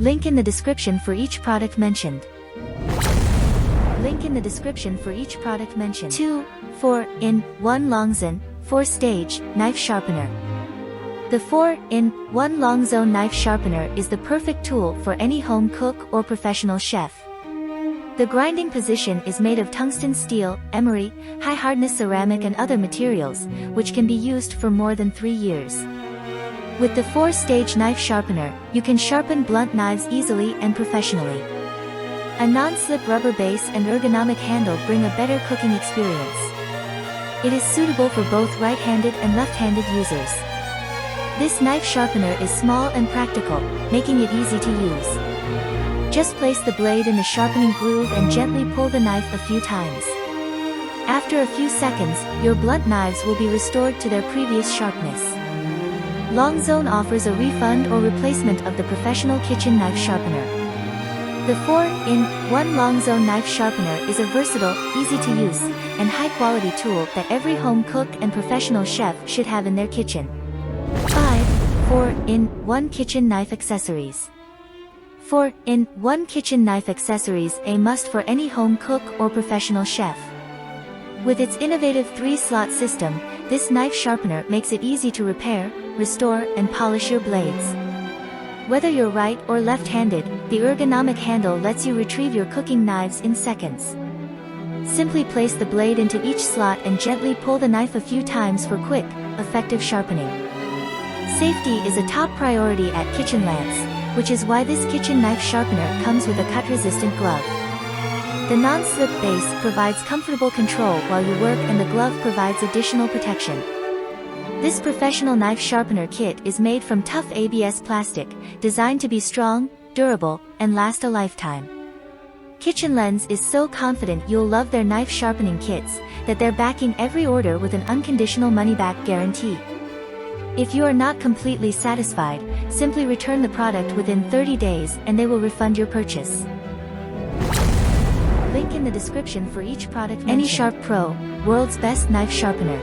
Link in the description for each product mentioned. Link in the description for each product mentioned. 2, 4-in-1 Longzone 4-stage knife sharpener. The 4-in-1 Longzone knife sharpener is the perfect tool for any home cook or professional chef. The grinding position is made of tungsten steel, emery, high-hardness ceramic and other materials, which can be used for more than 3 years. With the 4-stage knife sharpener, you can sharpen blunt knives easily and professionally. A non-slip rubber base and ergonomic handle bring a better cooking experience. It is suitable for both right-handed and left-handed users. This knife sharpener is small and practical, making it easy to use. Just place the blade in the sharpening groove and gently pull the knife a few times. After a few seconds, your blunt knives will be restored to their previous sharpness. Longzone offers a refund or replacement of the professional kitchen knife sharpener. The 4-in-1 Longzone knife sharpener is a versatile, easy-to-use, and high-quality tool that every home cook and professional chef should have in their kitchen. 5. 4-in-1 kitchen knife accessories. 4-in-1 kitchen knife accessories a must for any home cook or professional chef. With its innovative 3-slot system, this knife sharpener makes it easy to repair, restore, and polish your blades. Whether you're right or left-handed, the ergonomic handle lets you retrieve your cooking knives in seconds. Simply place the blade into each slot and gently pull the knife a few times for quick, effective sharpening. Safety is a top priority at Kitchenlands, which is why this kitchen knife sharpener comes with a cut-resistant glove. The non-slip base provides comfortable control while you work and the glove provides additional protection. This professional knife sharpener kit is made from tough ABS plastic, designed to be strong, durable, and last a lifetime. Kitchenlands is so confident you'll love their knife sharpening kits, that they're backing every order with an unconditional money-back guarantee. If you are not completely satisfied, simply return the product within 30 days and they will refund your purchase. Link in the description for each product mentioned. AnySharp Pro, world's best knife sharpener.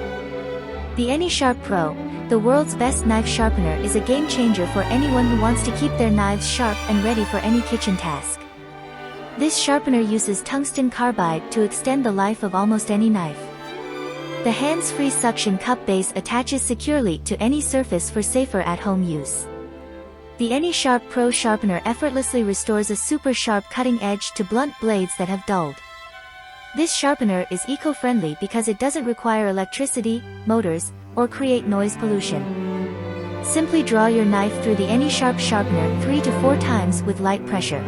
The AnySharp Pro, the world's best knife sharpener, is a game changer for anyone who wants to keep their knives sharp and ready for any kitchen task. This sharpener uses tungsten carbide to extend the life of almost any knife. The hands-free suction cup base attaches securely to any surface for safer at-home use. The AnySharp Pro sharpener effortlessly restores a super sharp cutting edge to blunt blades that have dulled. This sharpener is eco-friendly because it doesn't require electricity, motors, or create noise pollution. Simply draw your knife through the AnySharp sharpener 3 to 4 times with light pressure.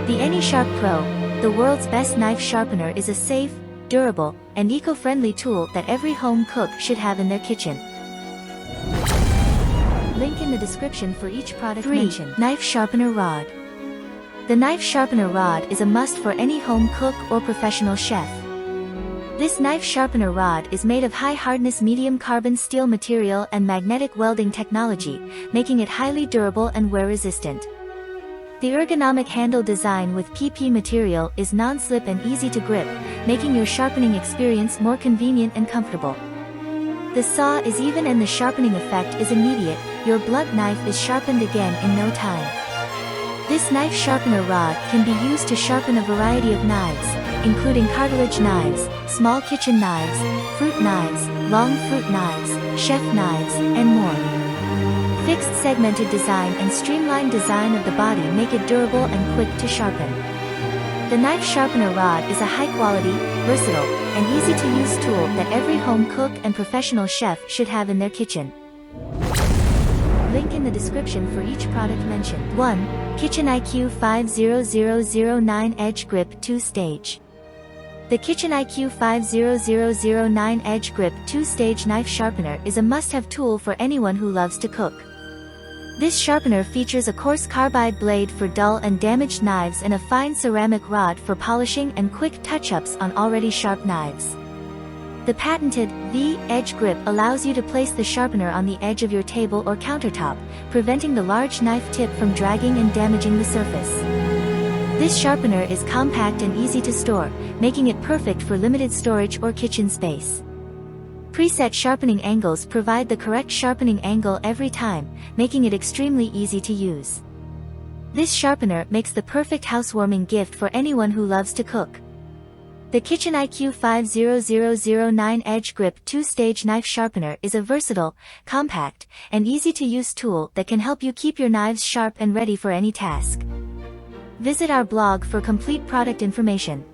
The AnySharp Pro, the world's best knife sharpener, is a safe, durable, and eco-friendly tool that every home cook should have in their kitchen. Link in the description for each product mentioned. Knife sharpener rod. The knife sharpener rod is a must for any home cook or professional chef. This knife sharpener rod is made of high-hardness medium carbon steel material and magnetic welding technology, making it highly durable and wear-resistant. The ergonomic handle design with PP material is non-slip and easy to grip, making your sharpening experience more convenient and comfortable. The saw is even and the sharpening effect is immediate. Your blunt knife is sharpened again in no time. This knife sharpener rod can be used to sharpen a variety of knives, including cartilage knives, small kitchen knives, fruit knives, long fruit knives, chef knives, and more. Fixed segmented design and streamlined design of the body make it durable and quick to sharpen. The knife sharpener rod is a high-quality, versatile, and easy-to-use tool that every home cook and professional chef should have in their kitchen. Link in the description for each product mentioned. 1. Kitchen IQ 50009 Edge Grip 2-Stage. The Kitchen IQ 50009 Edge Grip 2-Stage Knife Sharpener is a must-have tool for anyone who loves to cook. This sharpener features a coarse carbide blade for dull and damaged knives and a fine ceramic rod for polishing and quick touch-ups on already sharp knives. The patented V-Edge grip allows you to place the sharpener on the edge of your table or countertop, preventing the large knife tip from dragging and damaging the surface. This sharpener is compact and easy to store, making it perfect for limited storage or kitchen space. Preset sharpening angles provide the correct sharpening angle every time, making it extremely easy to use. This sharpener makes the perfect housewarming gift for anyone who loves to cook. The Kitchen IQ 50009 Edge Grip 2-Stage Knife Sharpener is a versatile, compact, and easy-to-use tool that can help you keep your knives sharp and ready for any task. Visit our blog for complete product information.